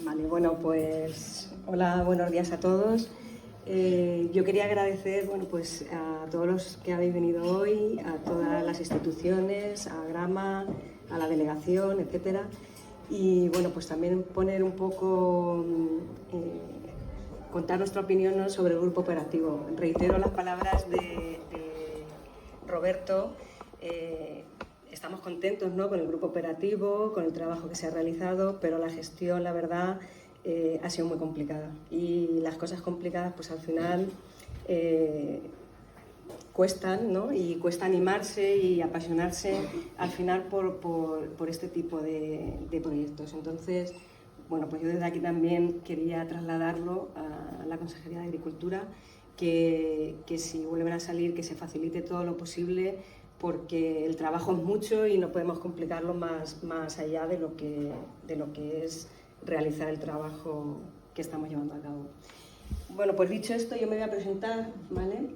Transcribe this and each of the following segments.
Vale, bueno, pues hola, buenos días a todos. Yo quería agradecer, bueno, pues a todos los que habéis venido hoy, a todas las instituciones, a Grama, a la delegación, etcétera. Y bueno, pues también poner un poco, contar nuestra opinión, ¿no?, sobre el grupo operativo. Reitero las palabras de Roberto. Estamos contentos, ¿no?, con el grupo operativo, con el trabajo que se ha realizado, pero la gestión, la verdad, ha sido muy complicada. Y las cosas complicadas, pues al final cuestan, ¿no? Y cuesta animarse y apasionarse al final por este tipo de proyectos. Entonces, bueno, pues yo desde aquí también quería trasladarlo a la Consejería de Agricultura, que si vuelven a salir, que se facilite todo lo posible, porque el trabajo es mucho y no podemos complicarlo más allá de lo que es realizar el trabajo que estamos llevando a cabo. Bueno, pues dicho esto, yo me voy a presentar, ¿vale?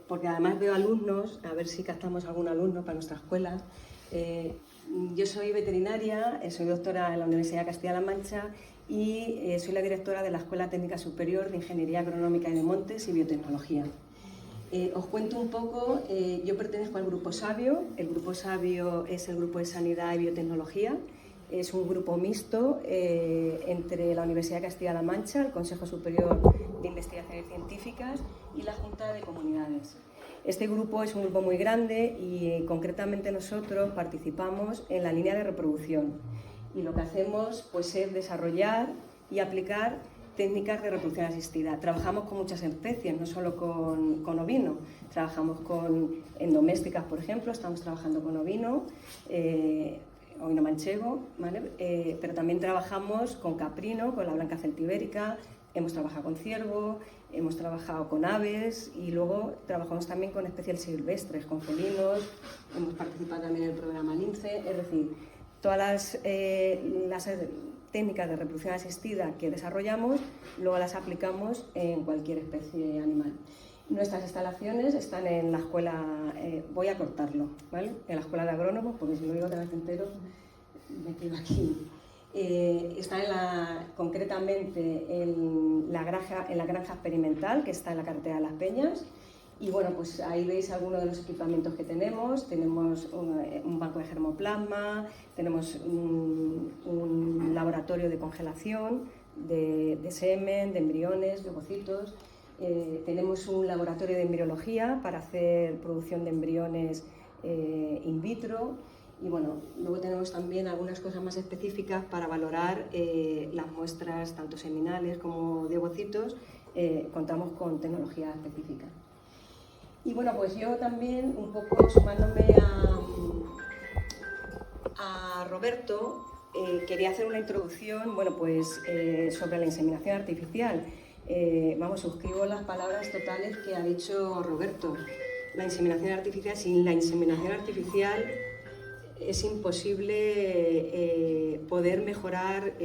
Porque además veo alumnos, a ver si captamos algún alumno para nuestra escuela. Yo soy veterinaria, soy doctora en la Universidad de Castilla-La Mancha y soy la directora de la Escuela Técnica Superior de Ingeniería Agronómica y de Montes y Biotecnología. Os cuento un poco, yo pertenezco al Grupo Sabio. El Grupo Sabio es el Grupo de Sanidad y Biotecnología. Es un grupo mixto entre la Universidad de Castilla-La Mancha, el Consejo Superior de Investigaciones Científicas y la Junta de Comunidades. Este grupo es un grupo muy grande y concretamente nosotros participamos en la línea de reproducción. Y lo que hacemos, pues, es desarrollar y aplicar técnicas de reproducción asistida. Trabajamos con muchas especies, no solo con ovino. Trabajamos en domésticas, por ejemplo, estamos trabajando con ovino manchego, ¿vale? Pero también trabajamos con caprino, con la blanca celtibérica, hemos trabajado con ciervo, hemos trabajado con aves y luego trabajamos también con especies silvestres, con felinos, hemos participado también en el programa Lince, es decir, todas las técnicas de reproducción asistida que desarrollamos, luego las aplicamos en cualquier especie animal. Nuestras instalaciones están en la escuela, voy a cortarlo, ¿vale?, en la escuela de agrónomos, porque si lo digo otra vez entero, me quedo aquí. Está concretamente en la granja experimental, que está en la carretera de Las Peñas. Y bueno, pues ahí veis algunos de los equipamientos que tenemos. Tenemos un banco de germoplasma, tenemos un laboratorio de congelación de semen, de embriones, de ovocitos. Tenemos un laboratorio de embriología para hacer producción de embriones in vitro. Y bueno, luego tenemos también algunas cosas más específicas para valorar las muestras, tanto seminales como de ovocitos. Contamos con tecnología específica. Y bueno, pues yo también, un poco sumándome a Roberto, quería hacer una introducción, bueno, pues sobre la inseminación artificial. Suscribo las palabras totales que ha dicho Roberto. La inseminación artificial, sin la inseminación artificial es imposible poder mejorar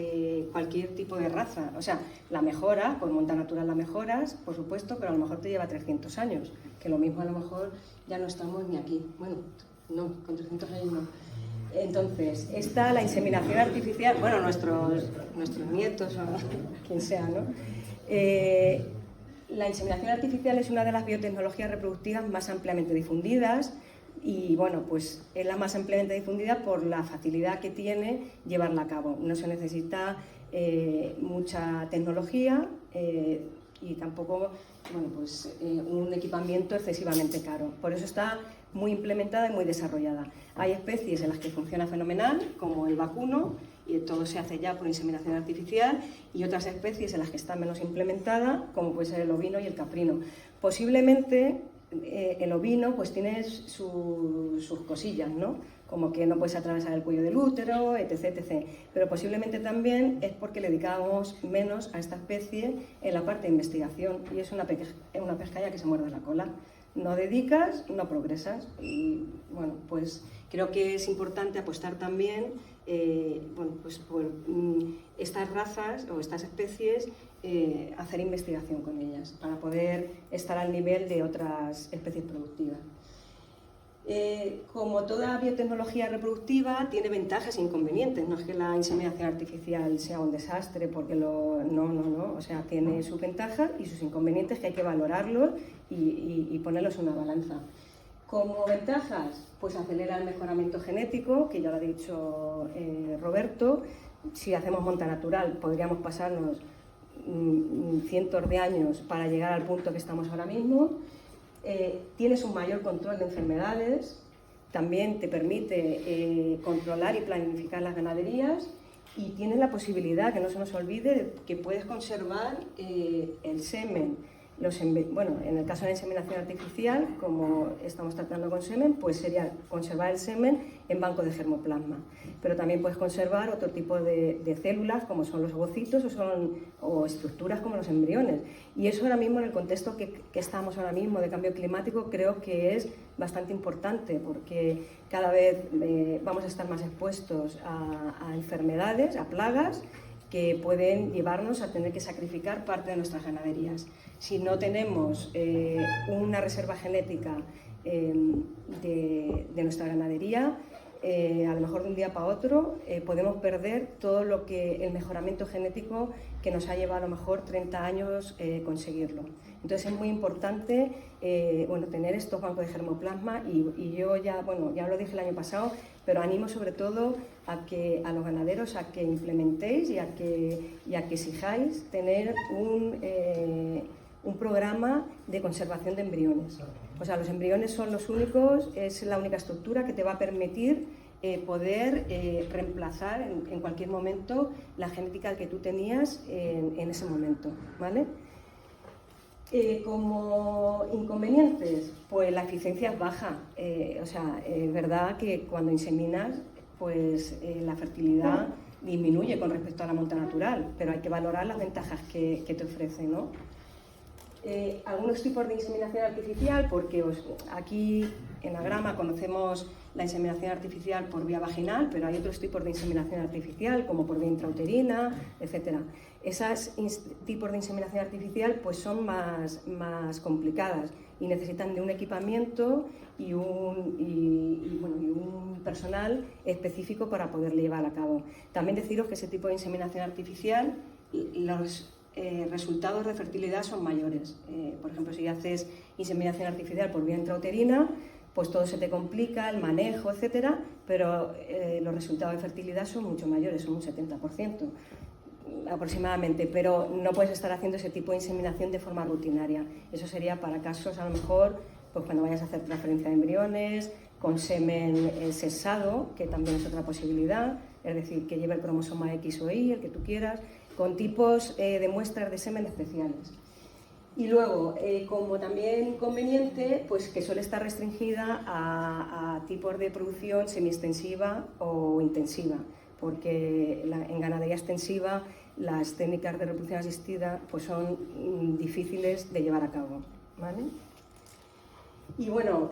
cualquier tipo de raza. O sea, la mejora, por monta natural la mejoras, por supuesto, pero a lo mejor te lleva 300 años, que lo mismo a lo mejor ya no estamos ni aquí. Bueno, no, con 300 años no. Entonces, está la inseminación artificial, bueno, nuestros nietos o quien sea, ¿no? La inseminación artificial es una de las biotecnologías reproductivas más ampliamente difundidas y, bueno, pues es la más ampliamente difundida por la facilidad que tiene llevarla a cabo. No se necesita mucha tecnología y tampoco, bueno, pues un equipamiento excesivamente caro. Por eso está muy implementada y muy desarrollada. Hay especies en las que funciona fenomenal, como el vacuno, y todo se hace ya por inseminación artificial, y otras especies en las que está menos implementada, como puede ser el ovino y el caprino. Posiblemente el ovino pues tiene sus cosillas, ¿no?, como que no puedes atravesar el cuello del útero, etc., etc. Pero posiblemente también es porque le dedicamos menos a esta especie en la parte de investigación, y es una pescadilla que se muerde la cola. No dedicas, no progresas. Y bueno, pues creo que es importante apostar también pues por estas razas o estas especies, hacer investigación con ellas para poder estar al nivel de otras especies productivas. Como toda biotecnología reproductiva, tiene ventajas e inconvenientes. No es que la inseminación artificial sea un desastre, porque no. O sea, tiene sus ventajas y sus inconvenientes que hay que valorarlos y ponerlos en una balanza. Como ventajas, pues acelera el mejoramiento genético, que ya lo ha dicho Roberto. Si hacemos monta natural, podríamos pasarnos cientos de años para llegar al punto que estamos ahora mismo. Tienes un mayor control de enfermedades, también te permite controlar y planificar las ganaderías, y tienes la posibilidad, que no se nos olvide, que puedes conservar el semen. Bueno, en el caso de la inseminación artificial, como estamos tratando con semen, pues sería conservar el semen en banco de germoplasma. Pero también puedes conservar otro tipo de células, como son los ovocitos o estructuras como los embriones. Y eso ahora mismo, en el contexto que estamos ahora mismo de cambio climático, creo que es bastante importante, porque cada vez vamos a estar más expuestos a enfermedades, a plagas, que pueden llevarnos a tener que sacrificar parte de nuestras ganaderías. Si no tenemos una reserva genética de nuestra ganadería, a lo mejor de un día para otro podemos perder todo lo que el mejoramiento genético que nos ha llevado a lo mejor 30 años conseguirlo. Entonces es muy importante tener estos bancos de germoplasma, y yo ya lo dije el año pasado, pero animo sobre todo a los ganaderos a que implementéis y a que exijáis tener un programa de conservación de embriones. O sea, los embriones son los únicos, es la única estructura que te va a permitir poder reemplazar en cualquier momento la genética que tú tenías en ese momento, ¿vale? Como inconvenientes, pues la eficiencia es baja. Es verdad que cuando inseminas, pues la fertilidad disminuye con respecto a la monta natural, pero hay que valorar las ventajas que te ofrece, ¿no? Algunos tipos de inseminación artificial, porque aquí en Agrama conocemos la inseminación artificial por vía vaginal, pero hay otros tipos de inseminación artificial, como por vía intrauterina, etc. Esos tipos de inseminación artificial pues son más complicadas y necesitan de un equipamiento y un personal específico para poderle llevar a cabo. También deciros que ese tipo de inseminación artificial, los resultados de fertilidad son mayores. Por ejemplo, si haces inseminación artificial por vía intrauterina, pues todo se te complica, el manejo, etcétera, pero los resultados de fertilidad son mucho mayores, son un 70% aproximadamente, pero no puedes estar haciendo ese tipo de inseminación de forma rutinaria. Eso sería para casos, a lo mejor, pues cuando vayas a hacer transferencia de embriones, con semen sexado, que también es otra posibilidad, es decir, que lleve el cromosoma X o Y, el que tú quieras, con tipos de muestras de semen especiales. Y luego, como también inconveniente, pues que suele estar restringida a tipos de producción semiextensiva o intensiva, porque en ganadería extensiva las técnicas de reproducción asistida pues son difíciles de llevar a cabo, ¿vale? Y bueno,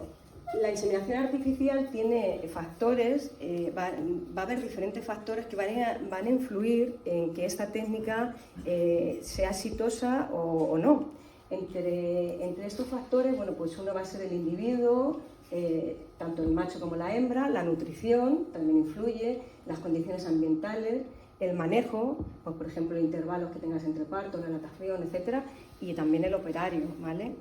la inseminación artificial tiene factores, va a haber diferentes factores que van a influir en que esta técnica sea exitosa o no. Entre estos factores, bueno, pues uno va a ser el individuo, tanto el macho como la hembra, la nutrición también influye, las condiciones ambientales, el manejo, pues por ejemplo intervalos que tengas entre partos, la lactación, etcétera, y también el operario, ¿vale?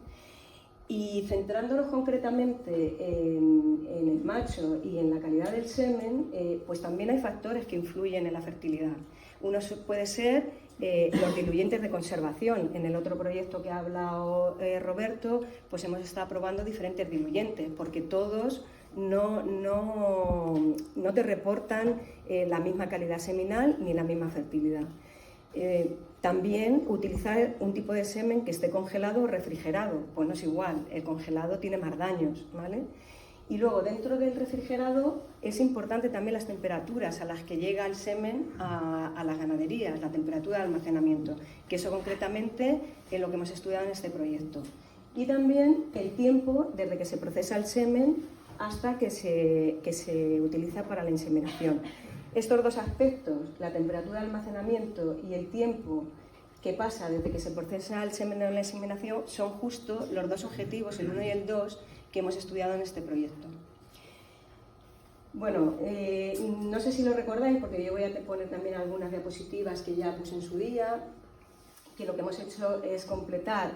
Y centrándonos concretamente en el macho y en la calidad del semen, pues también hay factores que influyen en la fertilidad. Uno puede ser los diluyentes de conservación. En el otro proyecto que ha hablado Roberto, pues hemos estado probando diferentes diluyentes, porque todos no te reportan la misma calidad seminal ni la misma fertilidad. También utilizar un tipo de semen que esté congelado o refrigerado, pues no es igual, el congelado tiene más daños, ¿vale? Y luego dentro del refrigerado es importante también las temperaturas a las que llega el semen a las ganaderías, la temperatura de almacenamiento, que eso concretamente es lo que hemos estudiado en este proyecto. Y también el tiempo desde que se procesa el semen hasta que se utiliza para la inseminación. Estos dos aspectos, la temperatura de almacenamiento y el tiempo que pasa desde que se procesa el semen en la inseminación, son justo los dos objetivos, el 1 y el 2, que hemos estudiado en este proyecto. Bueno, no sé si lo recordáis, porque yo voy a poner también algunas diapositivas que ya puse en su día, que lo que hemos hecho es completar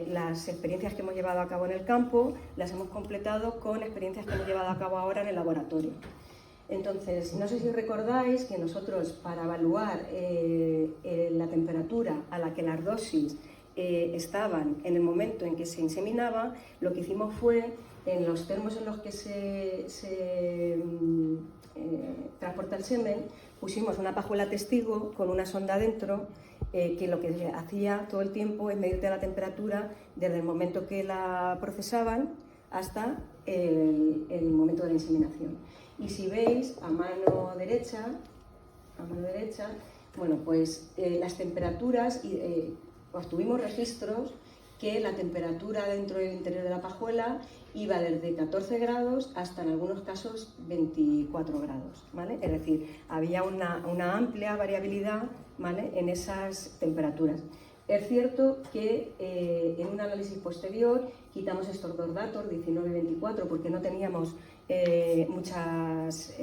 las experiencias que hemos llevado a cabo en el campo, las hemos completado con experiencias que hemos llevado a cabo ahora en el laboratorio. Entonces, no sé si recordáis que nosotros, para evaluar la temperatura a la que las dosis estaban en el momento en que se inseminaba, lo que hicimos fue, en los termos en los que se transporta el semen, pusimos una pajuela testigo con una sonda dentro, que lo que hacía todo el tiempo es medirte la temperatura desde el momento que la procesaban hasta el momento de la inseminación. Y si veis, a mano derecha, bueno, pues las temperaturas, obtuvimos registros que la temperatura dentro del interior de la pajuela iba desde 14 grados hasta, en algunos casos, 24 grados, ¿vale? Es decir, había una amplia variabilidad, ¿vale?, en esas temperaturas. Es cierto que en un análisis posterior quitamos estos dos datos, 19 y 24, porque no teníamos muchas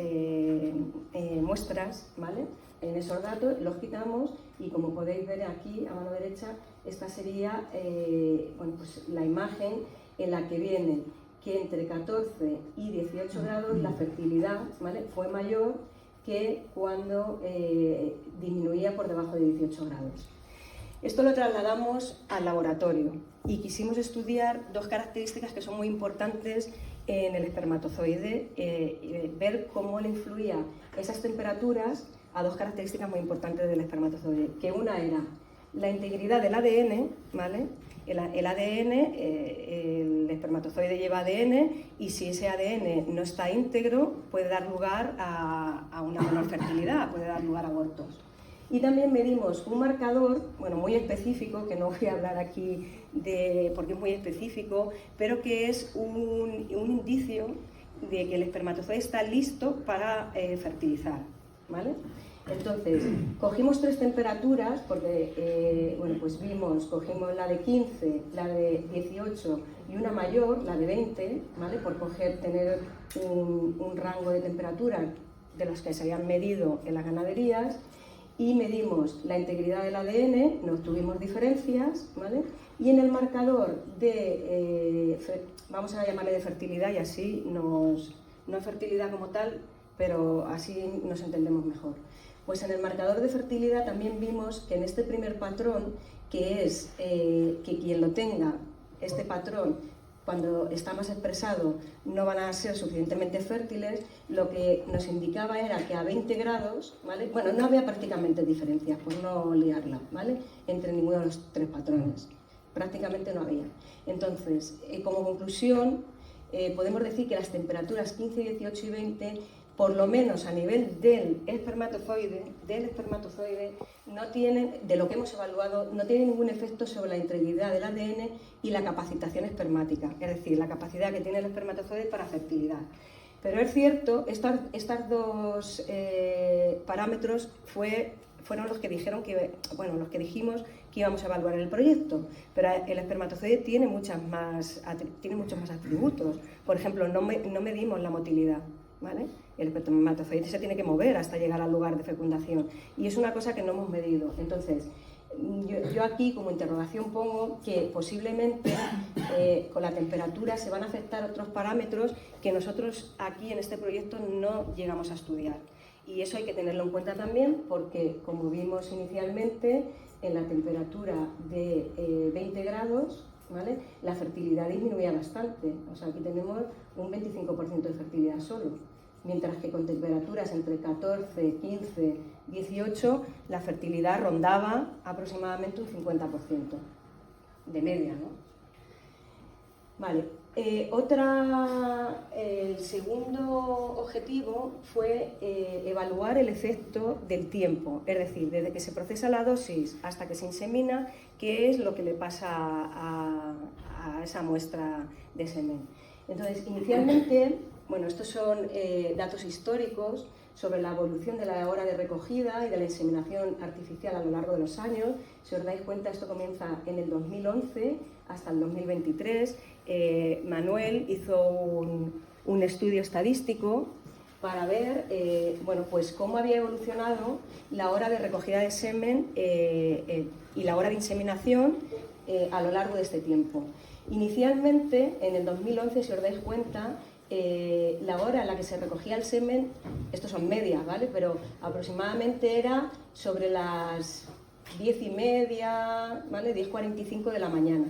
muestras, ¿vale?, en esos datos, los quitamos, y como podéis ver aquí a mano derecha, esta sería bueno, pues la imagen en la que viene que entre 14 y 18 grados la fertilidad, ¿vale?, fue mayor que cuando disminuía por debajo de 18 grados. Esto lo trasladamos al laboratorio y quisimos estudiar dos características que son muy importantes en el espermatozoide, ver cómo le influía esas temperaturas a dos características muy importantes del espermatozoide, que una era la integridad del ADN, ¿vale? El ADN, el espermatozoide lleva ADN, y si ese ADN no está íntegro puede dar lugar a una menor fertilidad, puede dar lugar a abortos. Y también medimos un marcador, bueno, muy específico, que no voy a hablar aquí porque es muy específico, pero que es un indicio de que el espermatozoide está listo para fertilizar, ¿vale? Entonces, cogimos tres temperaturas, porque bueno, pues cogimos la de 15, la de 18 y una mayor, la de 20, ¿vale?, por tener un rango de temperatura de los que se habían medido en las ganaderías, y medimos la integridad del ADN, no tuvimos diferencias, ¿vale?, y en el marcador de, vamos a llamarle de fertilidad, y así no es fertilidad como tal, pero así nos entendemos mejor. Pues en el marcador de fertilidad también vimos que en este primer patrón, que es que quien lo tenga, este patrón, cuando está más expresado, no van a ser suficientemente fértiles, lo que nos indicaba era que a 20 grados, ¿vale?, bueno, no había prácticamente diferencias, por no liarla, ¿vale?, entre ninguno de los tres patrones, prácticamente no había. Entonces, como conclusión, podemos decir que las temperaturas 15, 18 y 20, por lo menos a nivel del espermatozoide, no tienen, de lo que hemos evaluado, no tienen ningún efecto sobre la integridad del ADN y la capacitación espermática, es decir, la capacidad que tiene el espermatozoide para fertilidad. Pero es cierto, estos dos parámetros fueron los que dijeron los que dijimos que íbamos a evaluar en el proyecto, pero el espermatozoide tiene muchos más atributos. Por ejemplo, no medimos la motilidad, ¿vale? El espermatozoide se tiene que mover hasta llegar al lugar de fecundación, y es una cosa que no hemos medido. Entonces, yo aquí como interrogación pongo que posiblemente con la temperatura se van a afectar otros parámetros que nosotros aquí en este proyecto no llegamos a estudiar. Y eso hay que tenerlo en cuenta también, porque como vimos inicialmente, en la temperatura de 20 grados, ¿vale?, la fertilidad disminuía bastante. O sea, aquí tenemos un 25% de fertilidad solo, mientras que con temperaturas entre 14, 15, 18, la fertilidad rondaba aproximadamente un 50% de media, ¿no? Vale. El segundo objetivo fue evaluar el efecto del tiempo, es decir, desde que se procesa la dosis hasta que se insemina, qué es lo que le pasa a esa muestra de semen. Entonces, inicialmente, bueno, estos son datos históricos sobre la evolución de la hora de recogida y de la inseminación artificial a lo largo de los años. Si os dais cuenta, esto comienza en el 2011 hasta el 2023. Manuel hizo un estudio estadístico para ver bueno, pues cómo había evolucionado la hora de recogida de semen y la hora de inseminación a lo largo de este tiempo. Inicialmente, en el 2011, si os dais cuenta, la hora en la que se recogía el semen, estos son medias, ¿vale? Pero aproximadamente era sobre las 10:30, ¿vale? 10:45 de la mañana.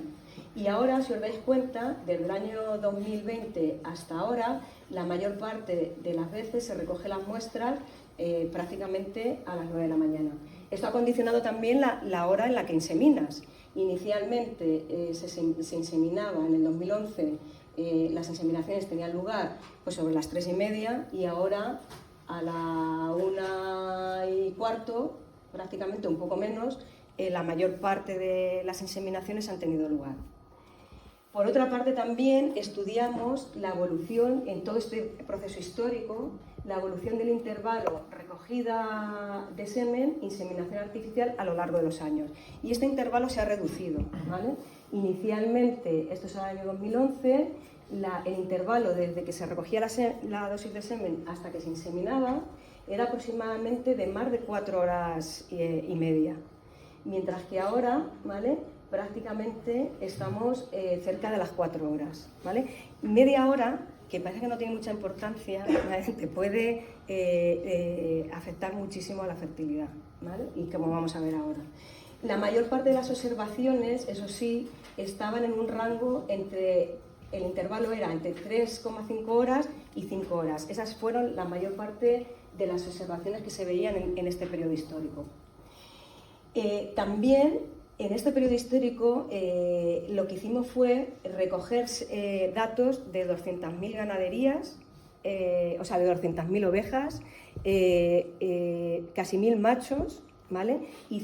Y ahora, si os dais cuenta, desde el año 2020 hasta ahora, la mayor parte de las veces se recoge las muestras prácticamente a las 9 de la mañana. Esto ha condicionado también la hora en la que inseminas. Inicialmente se inseminaba en el 2011, las inseminaciones tenían lugar pues, sobre las 3:30 y ahora a la 1:15, prácticamente un poco menos, la mayor parte de las inseminaciones han tenido lugar. Por otra parte, también estudiamos la evolución en todo este proceso histórico, la evolución del intervalo recogida de semen, inseminación artificial a lo largo de los años. Y este intervalo se ha reducido, ¿vale? Inicialmente, esto es el año 2011, el intervalo desde que se recogía la dosis de semen hasta que se inseminaba era aproximadamente de más de 4 horas y media. Mientras que ahora, ¿vale?, prácticamente estamos cerca de las 4 horas, ¿vale? Media hora, que parece que no tiene mucha importancia, ¿vale?, te puede afectar muchísimo a la fertilidad, ¿vale? Y como vamos a ver ahora. La mayor parte de las observaciones, eso sí, estaban en un rango entre, el intervalo era entre 3,5 horas y 5 horas. Esas fueron la mayor parte de las observaciones que se veían en este periodo histórico. También en este periodo histórico lo que hicimos fue recoger datos de 200.000 ganaderías, o sea, de 200.000 ovejas, casi 1.000 machos, ¿vale?, y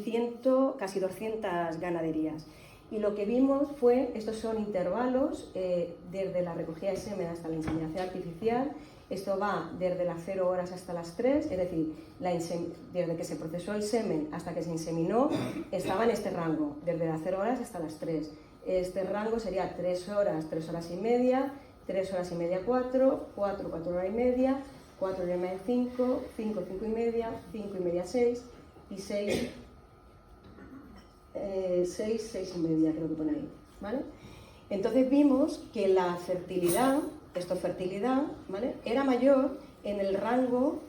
casi 200 ganaderías. Y lo que vimos fue, estos son intervalos desde la recogida de semen hasta la inseminación artificial. Esto va desde las 0 horas hasta las 3, es decir, desde que se procesó el semen hasta que se inseminó, estaba en este rango, desde las 0 horas hasta las 3. Este rango sería 3 horas, 3 horas y media, 3 horas y media, 4, 4, 4 horas y media, 4 horas y media, 5, 5, 5 y media, 5 y media, 6, y 6, 6 y media, creo que pone ahí, ¿vale? Entonces vimos que la fertilidad, ¿vale?, era mayor en el rango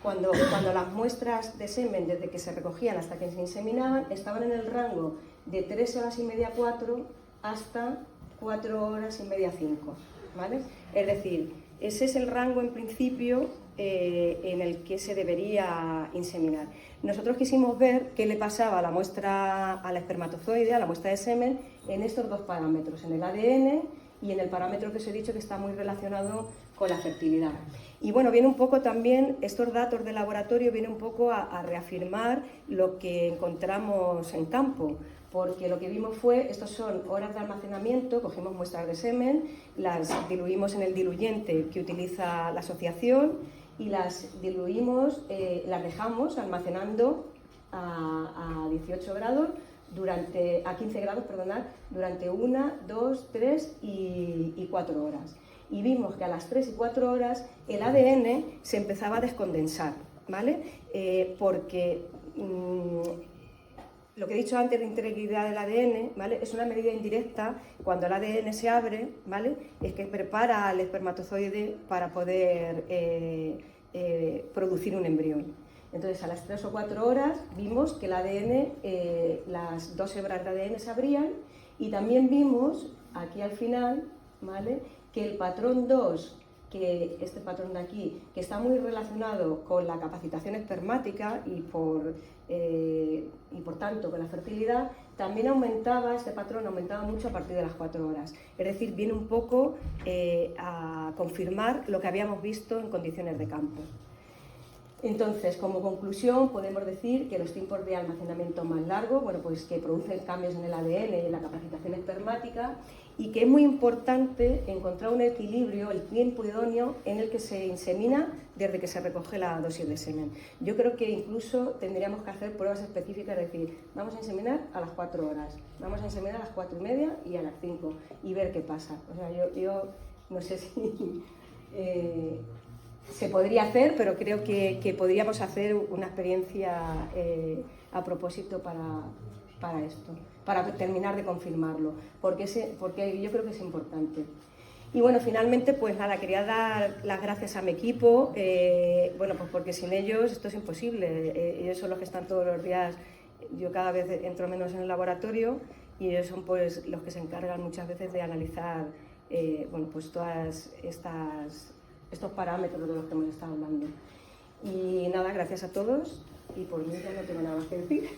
cuando las muestras de semen, desde que se recogían hasta que se inseminaban, estaban en el rango de 3 horas y media, 4, hasta 4 horas y media, 5, ¿vale? Es decir, ese es el rango en principio en el que se debería inseminar. Nosotros quisimos ver qué le pasaba a la muestra, al espermatozoide, a la muestra de semen, en estos dos parámetros, en el ADN y en el parámetro que os he dicho que está muy relacionado con la fertilidad. Y bueno, viene un poco también, estos datos de laboratorio vienen un poco a reafirmar lo que encontramos en campo, porque lo que vimos fue, estos son horas de almacenamiento, cogimos muestras de semen, las diluimos en el diluyente que utiliza la asociación y las diluimos, las dejamos almacenando a 18 grados, a 15 grados, perdonad, durante 1, 2, 3 y 4 horas. Y vimos que a las 3 y 4 horas el ADN se empezaba a descondensar, ¿vale? Porque lo que he dicho antes de integridad del ADN, ¿vale?, es una medida indirecta. Cuando el ADN se abre, ¿vale?, es que prepara al espermatozoide para poder producir un embrión. Entonces, a las 3 o 4 horas vimos que el ADN, las 2 hebras de ADN se abrían, y también vimos, aquí al final, ¿vale?, que el patrón 2, que este patrón de aquí, que está muy relacionado con la capacitación espermática y por tanto con la fertilidad, también aumentaba, este patrón aumentaba mucho a partir de las 4 horas. Es decir, viene un poco a confirmar lo que habíamos visto en condiciones de campo. Entonces, como conclusión, podemos decir que los tiempos de almacenamiento más largos, bueno, pues que producen cambios en el ADN y en la capacitación espermática, y que es muy importante encontrar un equilibrio, el tiempo idóneo en el que se insemina desde que se recoge la dosis de semen. Yo creo que incluso tendríamos que hacer pruebas específicas, es decir, vamos a inseminar a las 4 horas, vamos a inseminar a las 4 y media y a las 5 y ver qué pasa. O sea, yo no sé si se podría hacer, pero creo que podríamos hacer una experiencia a propósito para esto, para terminar de confirmarlo, porque yo creo que es importante. Y bueno, finalmente, pues nada, quería dar las gracias a mi equipo, bueno, pues porque sin ellos esto es imposible. Ellos son los que están todos los días, yo cada vez entro menos en el laboratorio y ellos son pues los que se encargan muchas veces de analizar, bueno, pues todas estos parámetros de los que hemos estado hablando. Y nada, gracias a todos y por mí ya no tengo nada más que decir.